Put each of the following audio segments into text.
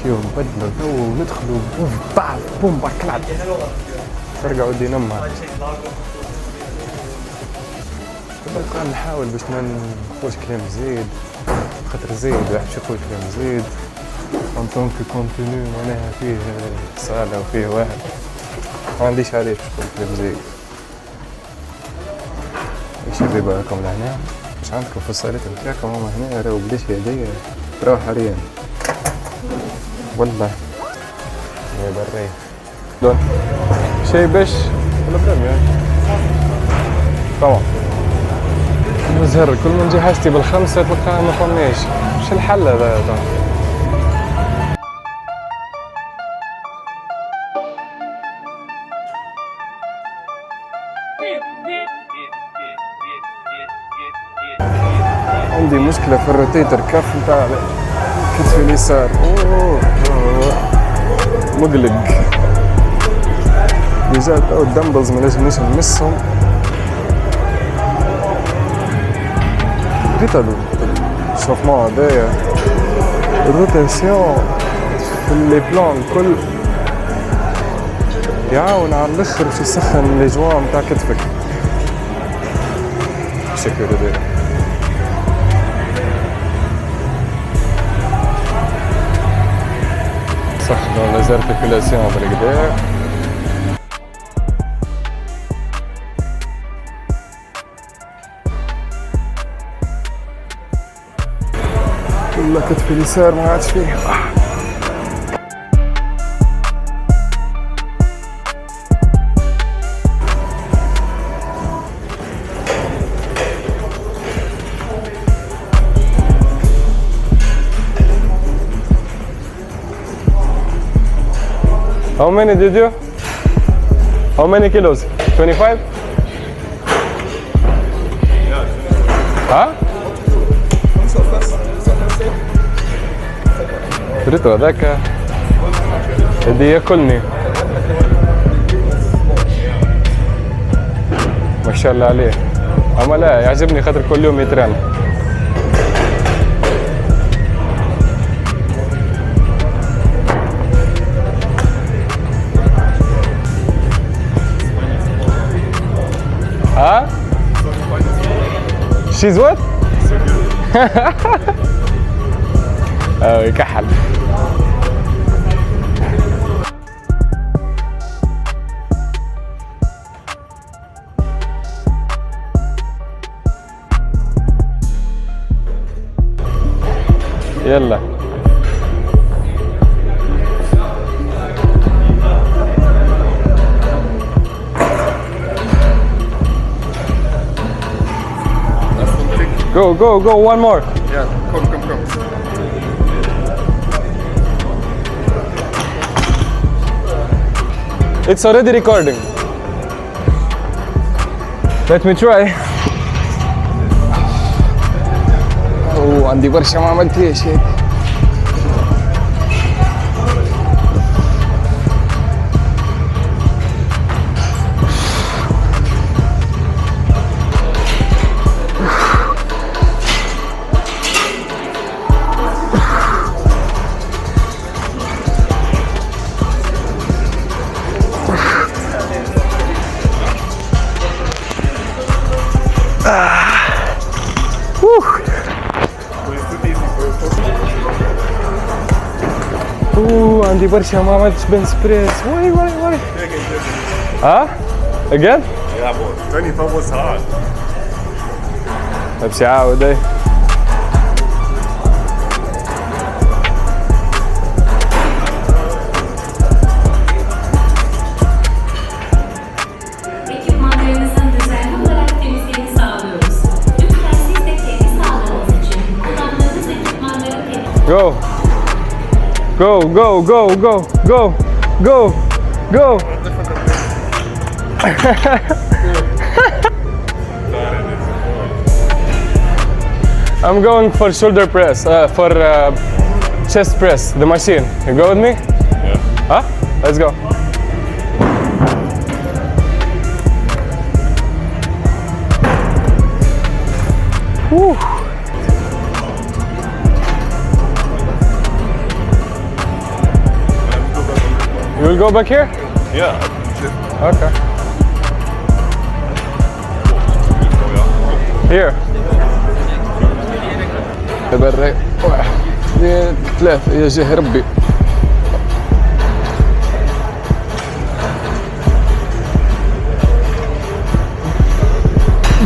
نمشيو نبدلو جو وندخلو بوف باف بوم باكلات ترجع ودي نمها. بقى نحاول باش ما نقولش كلام زيد خاطر زيد واحد باش يقول كلام زيد ان طونك كونتينيو معناها فيه صالة وفيه واحد ما عنديش علاش باش نقول كلام زيد. شباب راكم لهنا مش عندكم في الصالات نتاعكم هما هنا راهو بلاش هدايا راهو حاليا والله يا بري دون شي باش ولا بريمير طبعا مزهر كل ما نجي حاجتي بالخمسة تلقاها ما فماش مش الحل هذا طبعا. عندي مشكلة في الروتيتر كف نتاع كتفي اليسار مقلق ديجا تو الدمبلز منجمنيش نمسهم ريت هادو الشوفمون هدايا الروتاسيون في لي بلان الكل يعاون على الاخر باش يسخن لي جوان نتاع كتفك بشكل هدايا. سخنوا لازارتيكولاسيون بالكدا والله كتفي اليسار ما عادش فيه. How many did you? How many kilos? 25? ها؟ دريتو هذاك بدي ياكلني ما شاء الله عليه. اما لا يعجبني خاطر كل يوم يترن. ها؟ She's what? يكحل. يلا go go go one more. Yeah, come. It's already recording. Let me try. عندي برشا ما عملتهاش هيك. عندي برشا ما عملتش بنش بريس. واي ها؟ again? Yeah, boy. 25 was hard. امشي عاود اي. Ekipmanlarınızın düzenli olarak temizliğini sağlıyoruz. Lütfen siz de kendi sağlığınız için kullandığınız ekipmanları temizleyin. Go. Go, go, go, go, go, go, go. I'm going for shoulder press, for chest press, the machine. You go with me? Yeah. Huh? Let's go. Woo. You will go back here? Yeah. Okay. Here. بري 1 2 3 يا جاه ربي.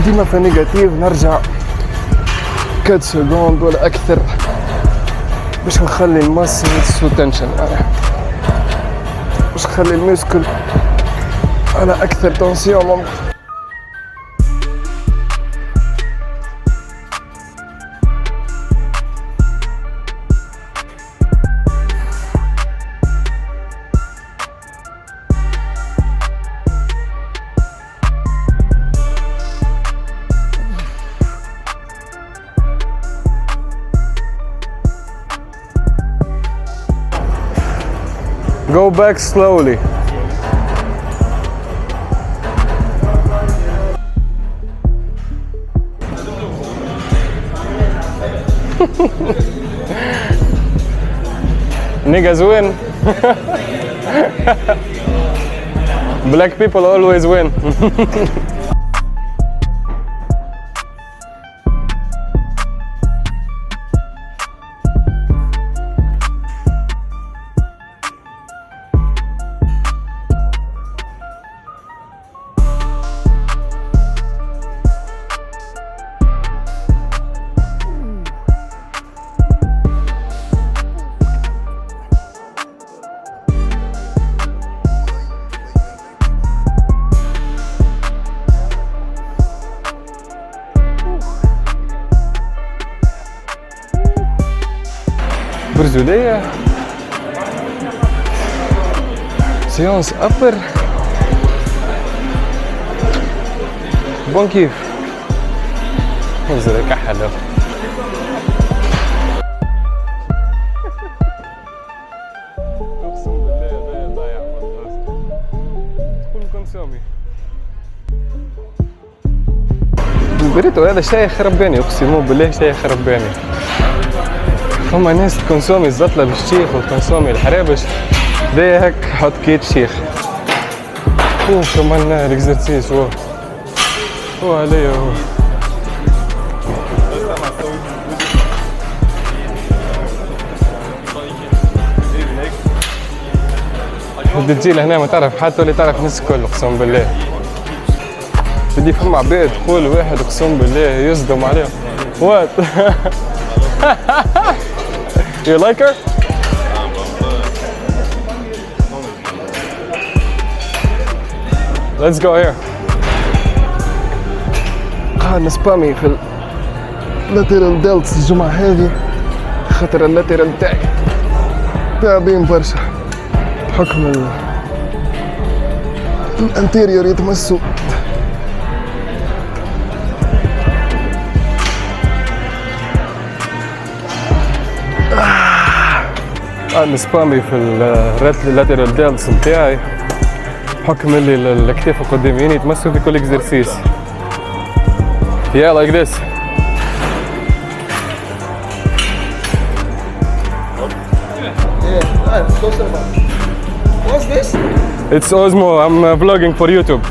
ديما في نيجاتيف نرجع 4 سكوند ولا اكثر باش نخلي الماس سو تنشن، باش نخلي الميسكل على اكثر تنسيون ممكن. Go back slowly. Niggas win. Black people always win. برجولية سيونس أبر بون كيف انزل كحلو. اقسم بالله ضايع والله تكون كونسومي البريتو هذا شاي خرباني، اقسم بالله شاي خرباني. هما ناس الكونسومي الزطلة بالشيخ والكونسومي الحرابش ده هيك حط كيت شيخ. كمان الاكزرسيس هو عليا هو. بدي تجي لهنا ما تعرف حتى ولا تعرف ناس الكل اقسم بالله. بدي فما عباد تقول واحد اقسم بالله يصدم عليهم. وات You like her? Let's go here. نسبامي في اللاتيرال ديلتس الجمعة هذه خاطر اللاتيرال تاعي تعبين برشا بحكم الانتيريور يتمسوا. نسبامي في اللاتيرال ديلتس نتاعي بحكم اللي الاكتاف القداميين يتمسوا في كل اكزرسيس. Yeah, like this. What's this? It's Osmo. I'm vlogging for YouTube.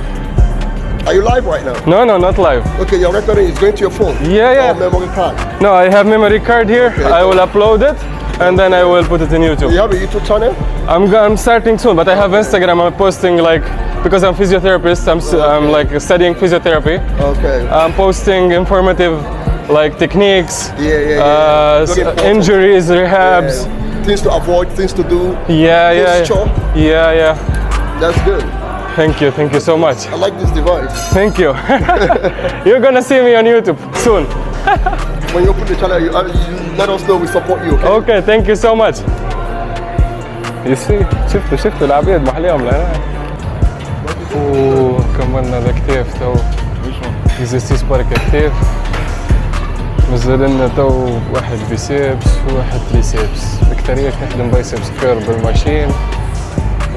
Are you live right now? No, not live. Okay, your recording is going to your phone. Yeah. Or memory card. No, I have memory card here. Okay. I will upload it and then I will put it in YouTube. You have a YouTube channel? I'm starting soon, but I have Instagram. I'm posting like because I'm physiotherapist. I'm like studying physiotherapy. Okay. I'm posting informative like techniques, Very important. injuries, rehabs. Things to avoid, things to do. Yeah. Posture. Yeah. That's good. Thank you so much. I like this device. Thank you. You're gonna see me on YouTube soon. When you open the channel, you let us know we support you, okay? Okay, thank you so much. You see, شفتوا العبيد محليهم لهنا. وكملنا الاكتاف تو. اكزرسيس برك اكتاف. مازال لنا تو واحد بيسيبس وواحد تريسيبس. بكتيريا نخدم بايسيبس كيرل بالماشين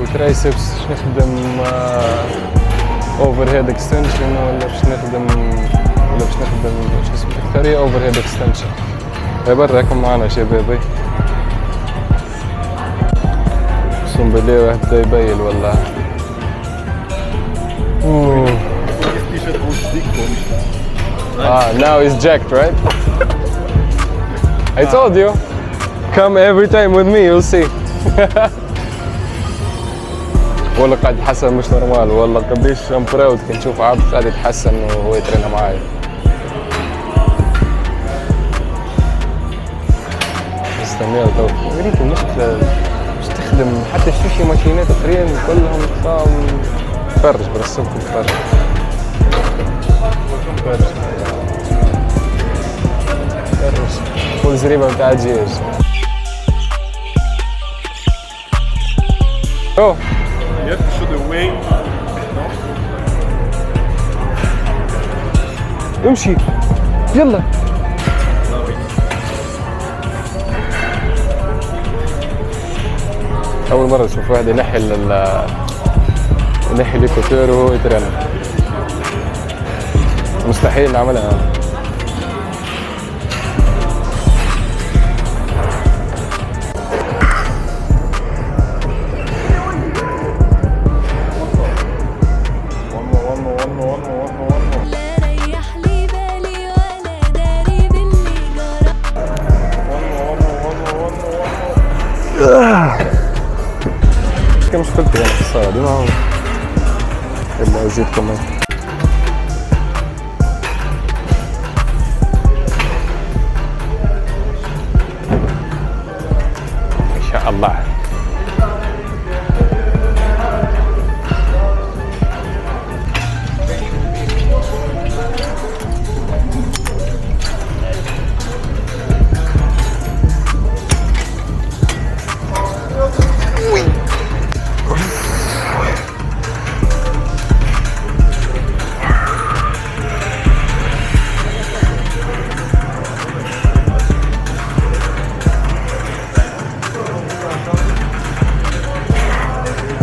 وترايسيبس نخدم اوفر هيد اكستنشن ولا باش نخدم شو اسمه بكتيريا اوفر هيد اكستنشن. برا راكم معنا شبابي. So اقسم بالله واحد بدا يبين والله. اوه. This t-shirt was big for me. Now it's jacked, right? I told you. Come every time with me, you'll see. والله قاعد يتحسن مش نورمال والله. قديش ام براود كي نشوف عبد قاعد يتحسن وهو يترينا معايا. استنى تو وريك المشكلة مش تخدم حتى الشوشي ماكينات فرين كلهم نظام فرج برسمكم فرج. كل زريبة بتاع دجاج. اوه You have to show the way. امشي يلا. أول مرة أشوف واحد ينحي ينحي الإيكوتير وهو يترنم. مستحيل نعملها أنا. مش قلت يعني الصلاة دي معهم إلا أزيد كمان. إن شاء الله.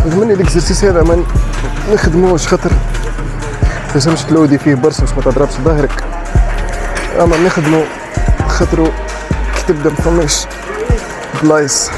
نتمنى الاكسرسيس هذا ما نخدموش خاطر باش تلودي فيه برشا باش ما تضربش ظهرك، اما نخدمو خاطرو كي تبدا مفماش بلايص.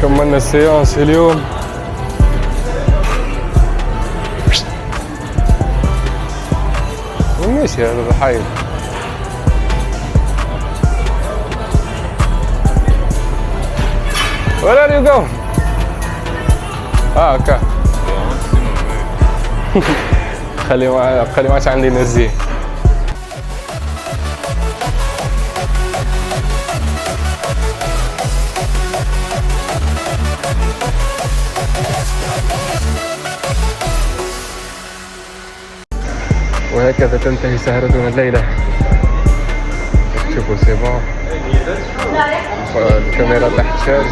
كملنا السيانس اليوم. ماشي هذا الحي. Where are you going? اوكي. خلي ما عادش عندي انرجي. وهكذا تنتهي سهرتنا الليلة. شوفوا سي بون. الكاميرا تحت شارج.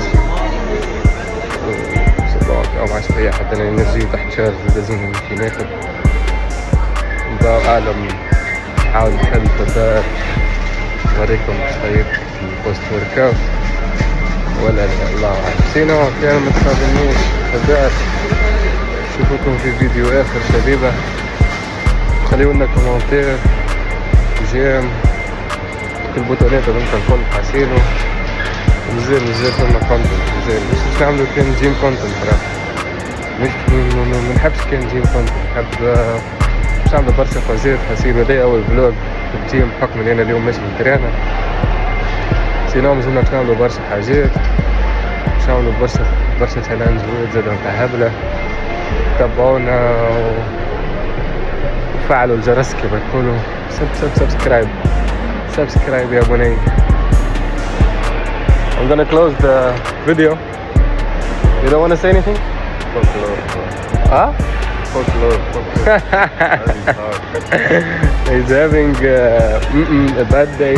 أو ما عادش فيها حتى الانرجي تحت شارج لازم الماكينات. نظام أعلم نحاول نحل تدار نوريكم شوية في البوست ورك اوت ولا لا الله أعلم. سينو كان ما تخافونيش تدار. نشوفكم في فيديو آخر شبيبة. خليوا لنا كومنتير جيم البوتونات هذوك الكل حاسينو مزال فما كونتنت مزال مش نعملو كان جيم كونتنت صراحة. مش منحبش كان جيم كونتنت نحب باش نعملو برشا فازات حاسين هذايا أول فلوج في الجيم بحكم إني أنا اليوم ماشي نترينا. سينو مازلنا باش نعملو برشا حاجات باش نعملو برشا تشالنج زادا نتاع هبلة. تابعونا وفعلوا الجرس كما يقولوا. سبسكرايب يا بني. I'm gonna close the video. You don't want to say anything? Folklore. Huh? Folklore. He's having a bad day.